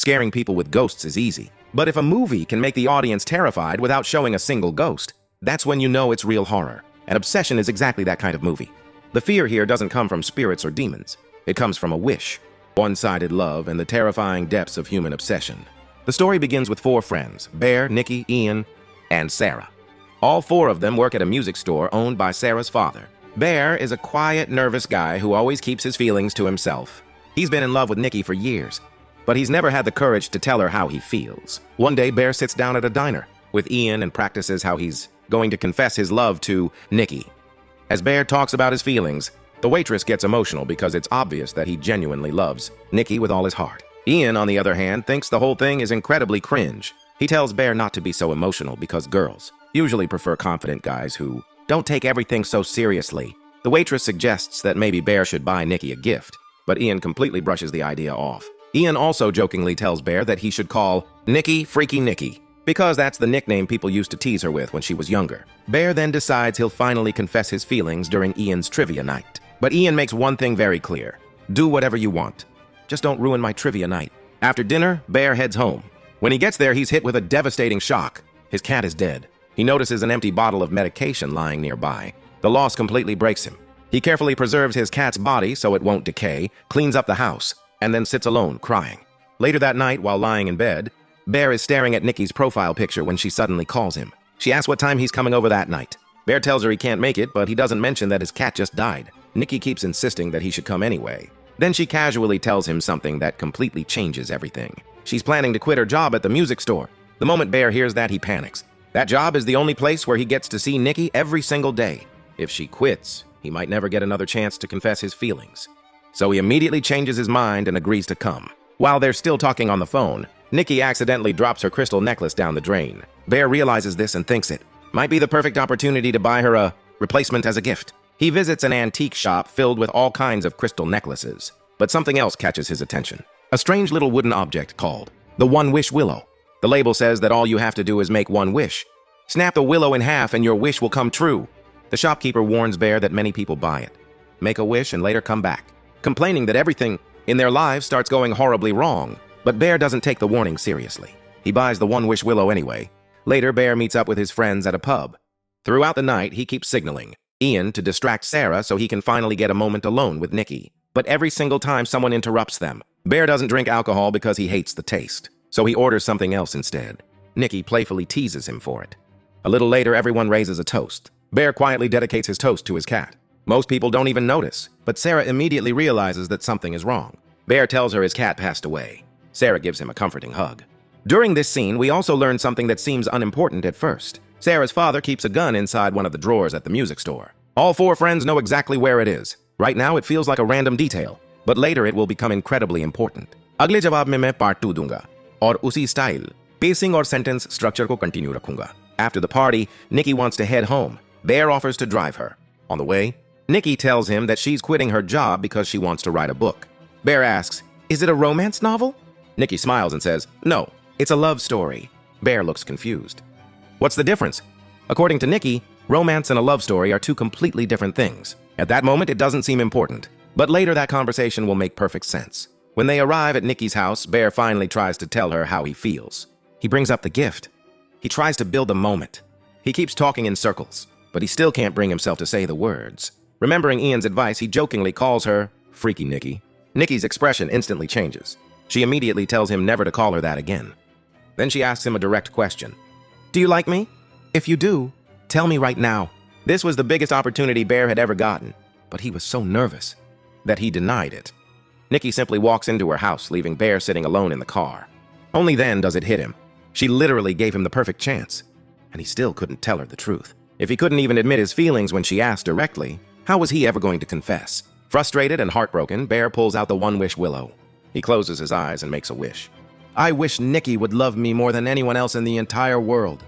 Scaring people with ghosts is easy. But if a movie can make the audience terrified without showing a single ghost, that's when you know it's real horror. And Obsession is exactly that kind of movie. The fear here doesn't come from spirits or demons. It comes from a wish, one-sided love, and the terrifying depths of human obsession. The story begins with 4 friends, Bear, Nikki, Ian, and Sarah. All 4 of them work at a music store owned by Sarah's father. Bear is a quiet, nervous guy who always keeps his feelings to himself. He's been in love with Nikki for years, but he's never had the courage to tell her how he feels. One day, Bear sits down at a diner with Ian and practices how he's going to confess his love to Nikki. As Bear talks about his feelings, the waitress gets emotional because it's obvious that he genuinely loves Nikki with all his heart. Ian, on the other hand, thinks the whole thing is incredibly cringe. He tells Bear not to be so emotional because girls usually prefer confident guys who don't take everything so seriously. The waitress suggests that maybe Bear should buy Nikki a gift, but Ian completely brushes the idea off. Ian also jokingly tells Bear that he should call Nikki Freaky Nikki, because that's the nickname people used to tease her with when she was younger. Bear then decides he'll finally confess his feelings during Ian's trivia night. But Ian makes one thing very clear. Do whatever you want. Just don't ruin my trivia night. After dinner, Bear heads home. When he gets there, he's hit with a devastating shock. His cat is dead. He notices an empty bottle of medication lying nearby. The loss completely breaks him. He carefully preserves his cat's body so it won't decay, cleans up the house, and then sits alone, crying. Later that night, while lying in bed, Bear is staring at Nikki's profile picture when she suddenly calls him. She asks what time he's coming over that night. Bear tells her he can't make it, but he doesn't mention that his cat just died. Nikki keeps insisting that he should come anyway. Then she casually tells him something that completely changes everything. She's planning to quit her job at the music store. The moment Bear hears that, he panics. That job is the only place where he gets to see Nikki every single day. If she quits, he might never get another chance to confess his feelings. So he immediately changes his mind and agrees to come. While they're still talking on the phone, Nikki accidentally drops her crystal necklace down the drain. Bear realizes this and thinks it might be the perfect opportunity to buy her a replacement as a gift. He visits an antique shop filled with all kinds of crystal necklaces, but something else catches his attention. A strange little wooden object called the One Wish Willow. The label says that all you have to do is make one wish. Snap the willow in half and your wish will come true. The shopkeeper warns Bear that many people buy it, make a wish, and later come back, complaining that everything in their lives starts going horribly wrong. But Bear doesn't take the warning seriously. He buys the One Wish Willow anyway. Later, Bear meets up with his friends at a pub. Throughout the night, he keeps signaling Ian to distract Sarah so he can finally get a moment alone with Nikki. But every single time someone interrupts them, Bear doesn't drink alcohol because he hates the taste, so he orders something else instead. Nikki playfully teases him for it. A little later, everyone raises a toast. Bear quietly dedicates his toast to his cat. Most people don't even notice, but Sarah immediately realizes that something is wrong. Bear tells her his cat passed away. Sarah gives him a comforting hug. During this scene, we also learn something that seems unimportant at first. Sarah's father keeps a gun inside one of the drawers at the music store. All 4 friends know exactly where it is. Right now, it feels like a random detail, but later it will become incredibly important. अगले जवाब में मैं part 2 दूंगा और उसी style, pacing और sentence structure को continue रखूंगा. After the party, Nikki wants to head home. Bear offers to drive her. On the way, Nikki tells him that she's quitting her job because she wants to write a book. Bear asks, "Is it a romance novel?" Nikki smiles and says, "No, it's a love story." Bear looks confused. What's the difference? According to Nikki, romance and a love story are 2 completely different things. At that moment, it doesn't seem important. But later, that conversation will make perfect sense. When they arrive at Nikki's house, Bear finally tries to tell her how he feels. He brings up the gift. He tries to build a moment. He keeps talking in circles, but he still can't bring himself to say the words. Remembering Ian's advice, he jokingly calls her Freaky Nikki. Nikki's expression instantly changes. She immediately tells him never to call her that again. Then she asks him a direct question. "Do you like me? If you do, tell me right now." This was the biggest opportunity Bear had ever gotten, but he was so nervous that he denied it. Nikki simply walks into her house, leaving Bear sitting alone in the car. Only then does it hit him. She literally gave him the perfect chance, and he still couldn't tell her the truth. If he couldn't even admit his feelings when she asked directly, how was he ever going to confess? Frustrated and heartbroken, Bear pulls out the One Wish Willow. He closes his eyes and makes a wish. "I wish Nikki would love me more than anyone else in the entire world."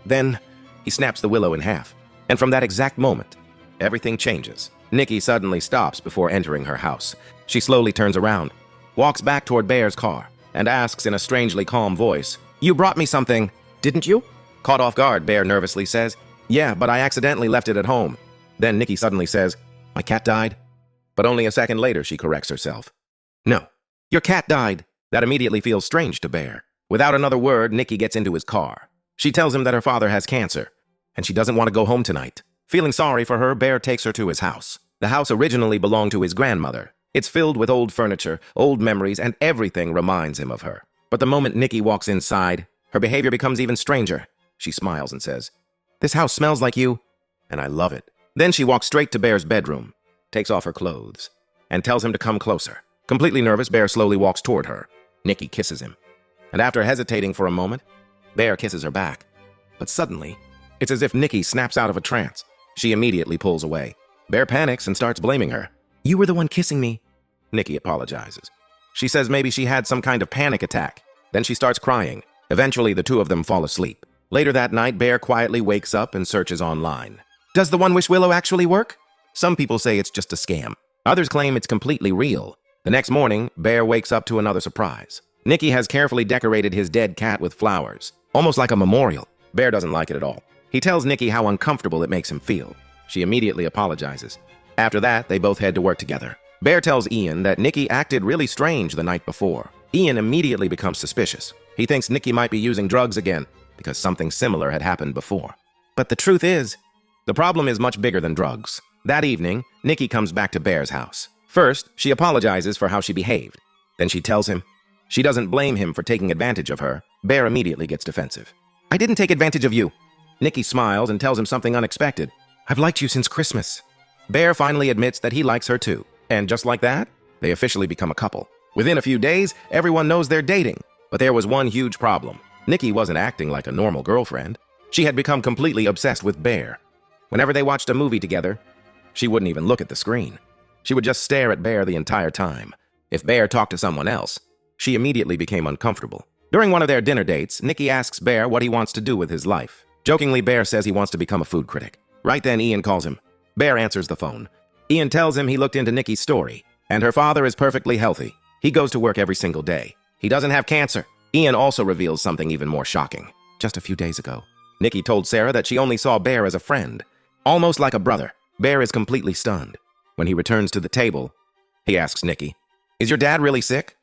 Then, he snaps the willow in half. And from that exact moment, everything changes. Nikki suddenly stops before entering her house. She slowly turns around, walks back toward Bear's car, and asks in a strangely calm voice, "You brought me something, didn't you?" Caught off guard, Bear nervously says, "Yeah, but I accidentally left it at home." Then Nikki suddenly says, "My cat died?" But only a second later, she corrects herself. "No, your cat died. That immediately feels strange to Bear. Without another word, Nikki gets into his car. She tells him that her father has cancer, and she doesn't want to go home tonight. Feeling sorry for her, Bear takes her to his house. The house originally belonged to his grandmother. It's filled with old furniture, old memories, and everything reminds him of her. But the moment Nikki walks inside, her behavior becomes even stranger. She smiles and says, "This house smells like you, and I love it." Then she walks straight to Bear's bedroom, takes off her clothes, and tells him to come closer. Completely nervous, Bear slowly walks toward her. Nikki kisses him. And after hesitating for a moment, Bear kisses her back. But suddenly, it's as if Nikki snaps out of a trance. She immediately pulls away. Bear panics and starts blaming her. "You were the one kissing me." Nikki apologizes. She says maybe she had some kind of panic attack. Then she starts crying. Eventually, the two of them fall asleep. Later that night, Bear quietly wakes up and searches online. Does the One-Wish Willow actually work? Some people say it's just a scam. Others claim it's completely real. The next morning, Bear wakes up to another surprise. Nikki has carefully decorated his dead cat with flowers, almost like a memorial. Bear doesn't like it at all. He tells Nikki how uncomfortable it makes him feel. She immediately apologizes. After that, they both head to work together. Bear tells Ian that Nikki acted really strange the night before. Ian immediately becomes suspicious. He thinks Nikki might be using drugs again because something similar had happened before. But the truth is, the problem is much bigger than drugs. That evening, Nikki comes back to Bear's house. First, she apologizes for how she behaved. Then she tells him she doesn't blame him for taking advantage of her. Bear immediately gets defensive. "I didn't take advantage of you." Nikki smiles and tells him something unexpected. "I've liked you since Christmas." Bear finally admits that he likes her too. And just like that, they officially become a couple. Within a few days, everyone knows they're dating. But there was one huge problem. Nikki wasn't acting like a normal girlfriend. She had become completely obsessed with Bear. Whenever they watched a movie together, she wouldn't even look at the screen. She would just stare at Bear the entire time. If Bear talked to someone else, she immediately became uncomfortable. During one of their dinner dates, Nikki asks Bear what he wants to do with his life. Jokingly, Bear says he wants to become a food critic. Right then, Ian calls him. Bear answers the phone. Ian tells him he looked into Nikki's story, and her father is perfectly healthy. He goes to work every single day. He doesn't have cancer. Ian also reveals something even more shocking. Just a few days ago, Nikki told Sarah that she only saw Bear as a friend, almost like a brother. Bear is completely stunned. When he returns to the table, he asks Nikki, "Is your dad really sick?"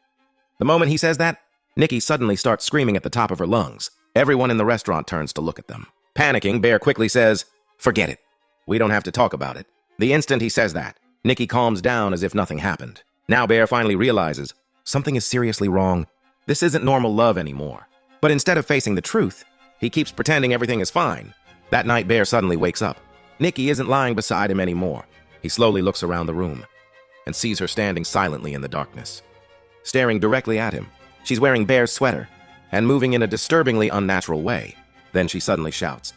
The moment he says that, Nikki suddenly starts screaming at the top of her lungs. Everyone in the restaurant turns to look at them. Panicking, Bear quickly says, "Forget it. We don't have to talk about it." The instant he says that, Nikki calms down as if nothing happened. Now Bear finally realizes something is seriously wrong. This isn't normal love anymore. But instead of facing the truth, he keeps pretending everything is fine. That night, Bear suddenly wakes up. Nikki isn't lying beside him anymore. He slowly looks around the room and sees her standing silently in the darkness, staring directly at him. She's wearing Bear's sweater and moving in a disturbingly unnatural way. Then she suddenly shouts,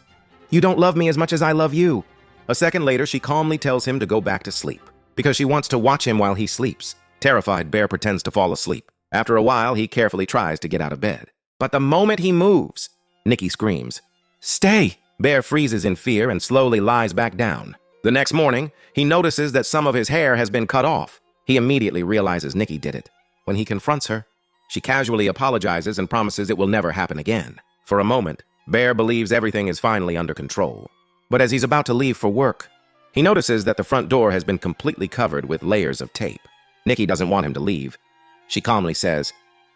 "You don't love me as much as I love you." A second later, she calmly tells him to go back to sleep because she wants to watch him while he sleeps. Terrified, Bear pretends to fall asleep. After a while, he carefully tries to get out of bed. But the moment he moves, Nikki screams, "Stay!" Bear freezes in fear and slowly lies back down. The next morning, he notices that some of his hair has been cut off. He immediately realizes Nikki did it. When he confronts her, she casually apologizes and promises it will never happen again. For a moment, Bear believes everything is finally under control. But as he's about to leave for work, he notices that the front door has been completely covered with layers of tape. Nikki doesn't want him to leave. She calmly says,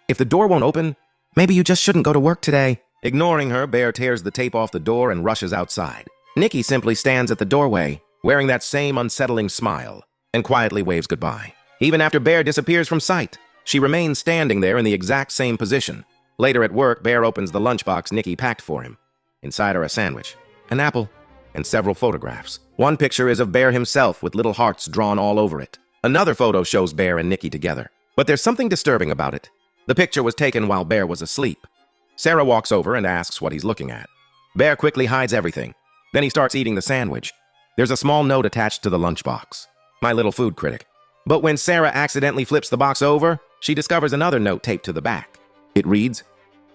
"If the door won't open, maybe you just shouldn't go to work today." Ignoring her, Bear tears the tape off the door and rushes outside. Nikki simply stands at the doorway, wearing that same unsettling smile, and quietly waves goodbye. Even after Bear disappears from sight, she remains standing there in the exact same position. Later at work, Bear opens the lunchbox Nikki packed for him. Inside are a sandwich, an apple, and several photographs. One picture is of Bear himself with little hearts drawn all over it. Another photo shows Bear and Nikki together. But there's something disturbing about it. The picture was taken while Bear was asleep. Sarah walks over and asks what he's looking at. Bear quickly hides everything. Then he starts eating the sandwich. There's a small note attached to the lunchbox. "My little food critic." But when Sarah accidentally flips the box over, she discovers another note taped to the back. It reads,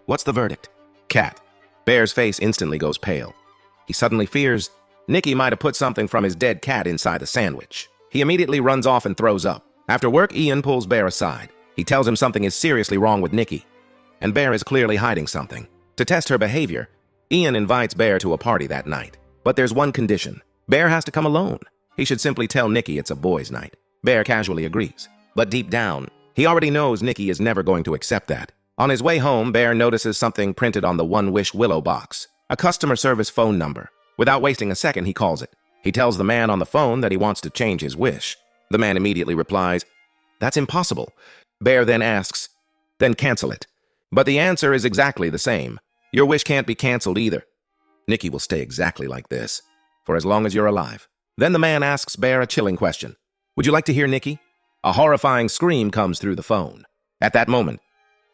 "What's the verdict? Cat." Bear's face instantly goes pale. He suddenly fears Nikki might have put something from his dead cat inside the sandwich. He immediately runs off and throws up. After work, Ian pulls Bear aside. He tells him something is seriously wrong with Nikki, and Bear is clearly hiding something. To test her behavior, Ian invites Bear to a party that night. But there's one condition. Bear has to come alone. He should simply tell Nikki it's a boys' night. Bear casually agrees. But deep down, He already knows Nikki is never going to accept that. On his way home, Bear notices something printed on the One Wish Willow box, a customer service phone number. Without wasting a second, he calls it. He tells the man on the phone that he wants to change his wish. The man immediately replies, "That's impossible." Bear then asks, "Then cancel it." But the answer is exactly the same. Your wish can't be canceled either. Nikki will stay exactly like this, for as long as you're alive. Then the man asks Bear a chilling question. "Would you like to hear Nikki?" A horrifying scream comes through the phone. At that moment,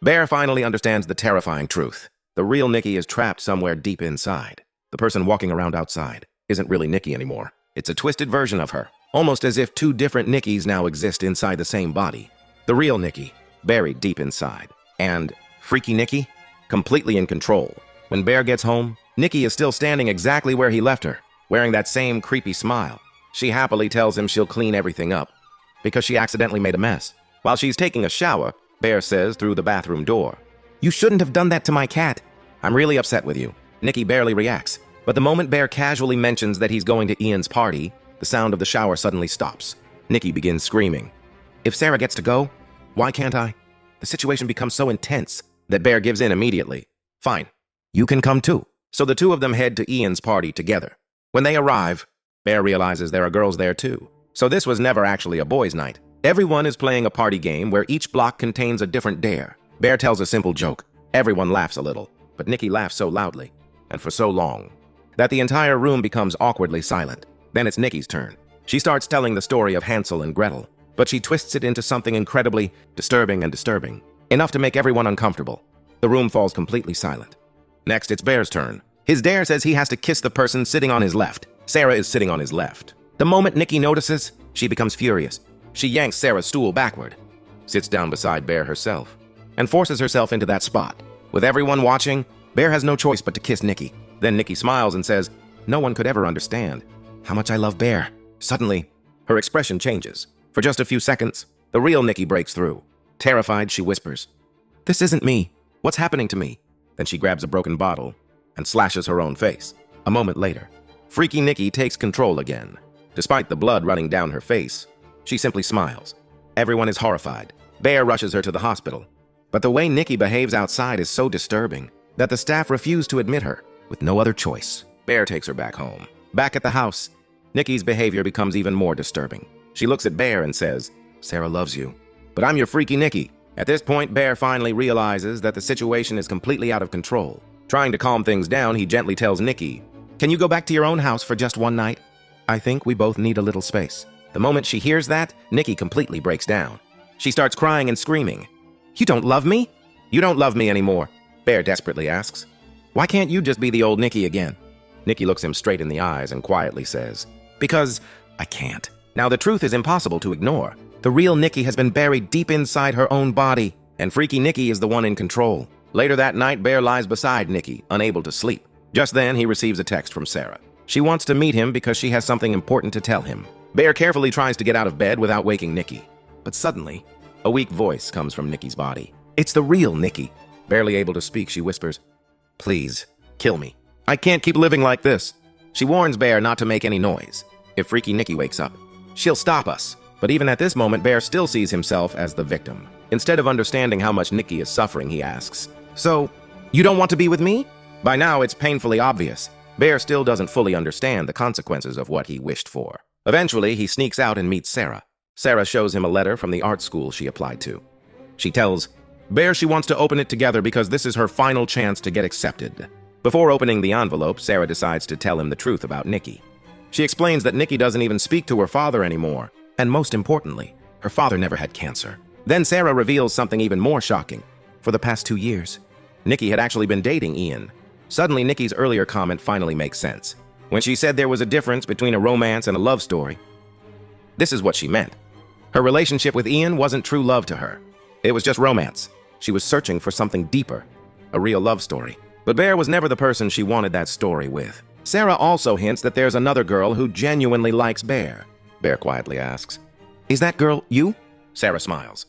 Bear finally understands the terrifying truth. The real Nikki is trapped somewhere deep inside. The person walking around outside isn't really Nikki anymore. It's a twisted version of her, almost as if two different Nikkis now exist inside the same body. The real Nikki, buried deep inside. And Freaky Nikki, completely in control. When Bear gets home, Nikki is still standing exactly where he left her, wearing that same creepy smile. She happily tells him she'll clean everything up, because she accidentally made a mess. While she's taking a shower, Bear says through the bathroom door, "You shouldn't have done that to my cat. I'm really upset with you." Nikki barely reacts, but the moment Bear casually mentions that he's going to Ian's party, the sound of the shower suddenly stops. Nikki begins screaming, "If Sarah gets to go, why can't I?" The situation becomes so intense that Bear gives in immediately. "Fine, you can come too." So the two of them head to Ian's party together. When they arrive, Bear realizes there are girls there too. So this was never actually a boys' night. Everyone is playing a party game where each block contains a different dare. Bear tells a simple joke. Everyone laughs a little, but Nikki laughs so loudly, and for so long, that the entire room becomes awkwardly silent. Then it's Nikki's turn. She starts telling the story of Hansel and Gretel, but she twists it into something incredibly disturbing, enough to make everyone uncomfortable. The room falls completely silent. Next, it's Bear's turn. His dare says he has to kiss the person sitting on his left. Sarah is sitting on his left. The moment Nikki notices, she becomes furious. She yanks Sarah's stool backward, sits down beside Bear herself, and forces herself into that spot. With everyone watching, Bear has no choice but to kiss Nikki. Then Nikki smiles and says, "No one could ever understand how much I love Bear." Suddenly, her expression changes. For just a few seconds, the real Nikki breaks through. Terrified, she whispers, "This isn't me. What's happening to me?" Then she grabs a broken bottle and slashes her own face. A moment later, Freaky Nikki takes control again. Despite the blood running down her face, she simply smiles. Everyone is horrified. Bear rushes her to the hospital. But the way Nikki behaves outside is so disturbing that the staff refuse to admit her. With no other choice, Bear takes her back home. Back at the house, Nikki's behavior becomes even more disturbing. She looks at Bear and says, "Sarah loves you, but I'm your Freaky Nikki." At this point, Bear finally realizes that the situation is completely out of control. Trying to calm things down, he gently tells Nikki, "Can you go back to your own house for just one night? I think we both need a little space." The moment she hears that, Nikki completely breaks down. She starts crying and screaming. "You don't love me? You don't love me anymore," Bear desperately asks. "Why can't you just be the old Nikki again?" Nikki looks him straight in the eyes and quietly says, "Because I can't." Now the truth is impossible to ignore. The real Nikki has been buried deep inside her own body, and Freaky Nikki is the one in control. Later that night, Bear lies beside Nikki, unable to sleep. Just then, he receives a text from Sarah. She wants to meet him because she has something important to tell him. Bear carefully tries to get out of bed without waking Nikki. But suddenly, a weak voice comes from Nikki's body. It's the real Nikki. Barely able to speak, she whispers, "Please, kill me. I can't keep living like this." She warns Bear not to make any noise. If Freaky Nikki wakes up, she'll stop us. But even at this moment, Bear still sees himself as the victim. Instead of understanding how much Nikki is suffering, he asks, "So, you don't want to be with me?" By now, it's painfully obvious. Bear still doesn't fully understand the consequences of what he wished for. Eventually, he sneaks out and meets Sarah. Sarah shows him a letter from the art school she applied to. She tells Bear she wants to open it together because this is her final chance to get accepted. Before opening the envelope, Sarah decides to tell him the truth about Nikki. She explains that Nikki doesn't even speak to her father anymore, and most importantly, her father never had cancer. Then Sarah reveals something even more shocking. For the past 2 years, Nikki had actually been dating Ian. Suddenly, Nikki's earlier comment finally makes sense. When she said there was a difference between a romance and a love story, this is what she meant. Her relationship with Ian wasn't true love to her. It was just romance. She was searching for something deeper, a real love story. But Bear was never the person she wanted that story with. Sarah also hints that there's another girl who genuinely likes Bear. Bear quietly asks, "Is that girl you?" Sarah smiles.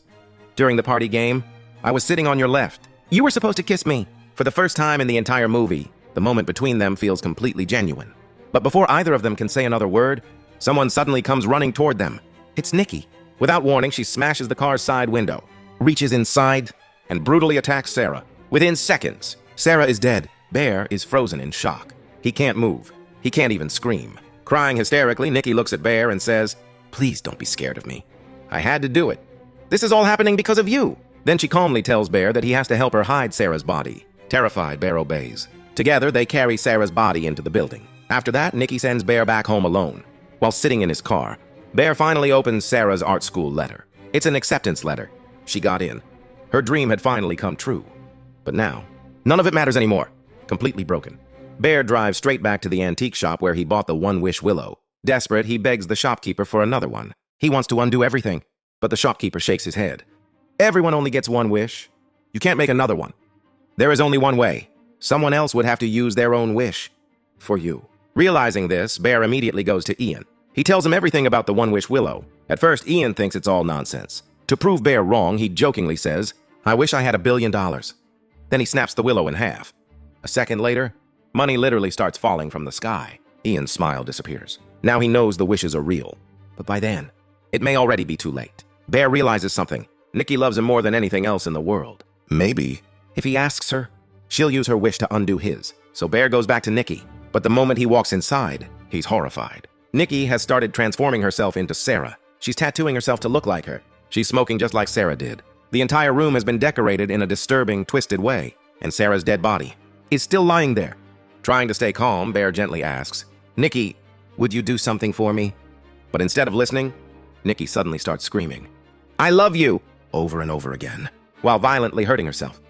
"During the party game, I was sitting on your left. You were supposed to kiss me." For the first time in the entire movie, the moment between them feels completely genuine. But before either of them can say another word, someone suddenly comes running toward them. It's Nikki. Without warning, she smashes the car's side window. reaches inside and brutally attacks Sarah. Within seconds, Sarah is dead. Bear is frozen in shock. He can't move. He can't even scream. Crying hysterically, Nikki looks at Bear and says, "Please don't be scared of me. I had to do it. This is all happening because of you." Then she calmly tells Bear that he has to help her hide Sarah's body. Terrified, Bear obeys. Together, they carry Sarah's body into the building. After that, Nikki sends Bear back home alone. While sitting in his car, Bear finally opens Sarah's art school letter. It's an acceptance letter. She got in. Her dream had finally come true. But now, none of it matters anymore. Completely broken. Bear drives straight back to the antique shop where he bought the One-Wish willow. Desperate, he begs the shopkeeper for another one. He wants to undo everything, but the shopkeeper shakes his head. Everyone only gets one wish. You can't make another one. There is only one way. Someone else would have to use their own wish. For you. Realizing this, Bear immediately goes to Ian. He tells him everything about the One-Wish willow. At first, Ian thinks it's all nonsense. To prove Bear wrong, he jokingly says, "I wish I had $1 billion. Then he snaps the willow in half. A second later, money literally starts falling from the sky. Ian's smile disappears. Now he knows the wishes are real. But by then, it may already be too late. Bear realizes something. Nikki loves him more than anything else in the world. Maybe, if he asks her, she'll use her wish to undo his. So Bear goes back to Nikki. But the moment he walks inside, he's horrified. Nikki has started transforming herself into Sarah. She's tattooing herself to look like her. She's smoking just like Sarah did. The entire room has been decorated in a disturbing, twisted way, and Sarah's dead body is still lying there. Trying to stay calm, Bear gently asks, "Nikki, would you do something for me?" But instead of listening, Nikki suddenly starts screaming, "I love you!" over and over again, while violently hurting herself.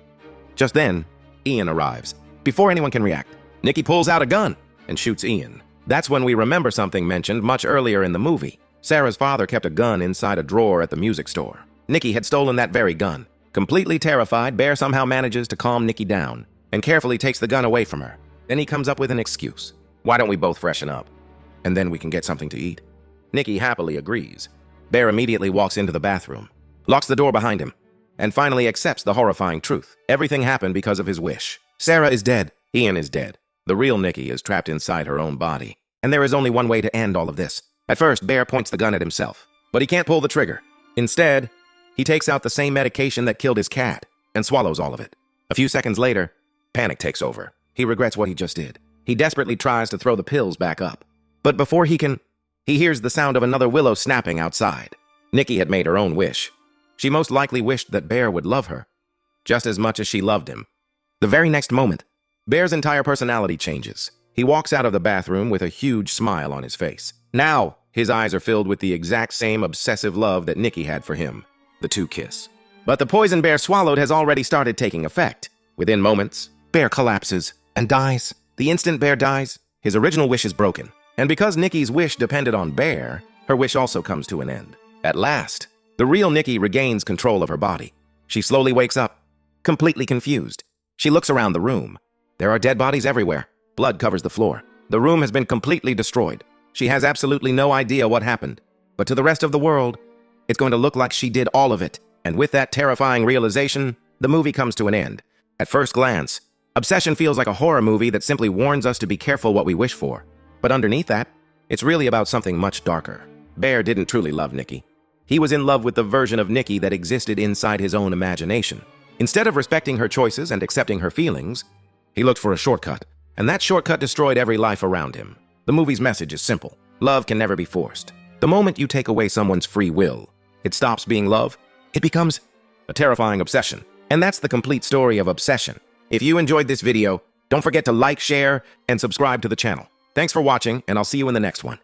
Just then, Ian arrives. Before anyone can react, Nikki pulls out a gun and shoots Ian. That's when we remember something mentioned much earlier in the movie. Sarah's father kept a gun inside a drawer at the music store. Nikki had stolen that very gun. Completely terrified, Bear somehow manages to calm Nikki down and carefully takes the gun away from her. Then he comes up with an excuse. "Why don't we both freshen up? And then we can get something to eat." Nikki happily agrees. Bear immediately walks into the bathroom, locks the door behind him, and finally accepts the horrifying truth. Everything happened because of his wish. Sarah is dead. Ian is dead. The real Nikki is trapped inside her own body. And there is only one way to end all of this. At first, Bear points the gun at himself, but he can't pull the trigger. Instead, he takes out the same medication that killed his cat and swallows all of it. A few seconds later, panic takes over. He regrets what he just did. He desperately tries to throw the pills back up. But before he can, he hears the sound of another willow snapping outside. Nikki had made her own wish. She most likely wished that Bear would love her, just as much as she loved him. The very next moment, Bear's entire personality changes. He walks out of the bathroom with a huge smile on his face. Now, his eyes are filled with the exact same obsessive love that Nikki had for him. The two kiss. But the poison Bear swallowed has already started taking effect. Within moments, Bear collapses and dies. The instant Bear dies, his original wish is broken. And because Nikki's wish depended on Bear, her wish also comes to an end. At last, the real Nikki regains control of her body. She slowly wakes up, completely confused. She looks around the room. There are dead bodies everywhere. Blood covers the floor. The room has been completely destroyed. She has absolutely no idea what happened. But to the rest of the world, it's going to look like she did all of it. And with that terrifying realization, the movie comes to an end. At first glance, Obsession feels like a horror movie that simply warns us to be careful what we wish for. But underneath that, it's really about something much darker. Bear didn't truly love Nikki. He was in love with the version of Nikki that existed inside his own imagination. Instead of respecting her choices and accepting her feelings, he looked for a shortcut, and that shortcut destroyed every life around him. The movie's message is simple. Love can never be forced. The moment you take away someone's free will, it stops being love. It becomes a terrifying obsession. And that's the complete story of Obsession. If you enjoyed this video, don't forget to like, share, and subscribe to the channel. Thanks for watching, and I'll see you in the next one.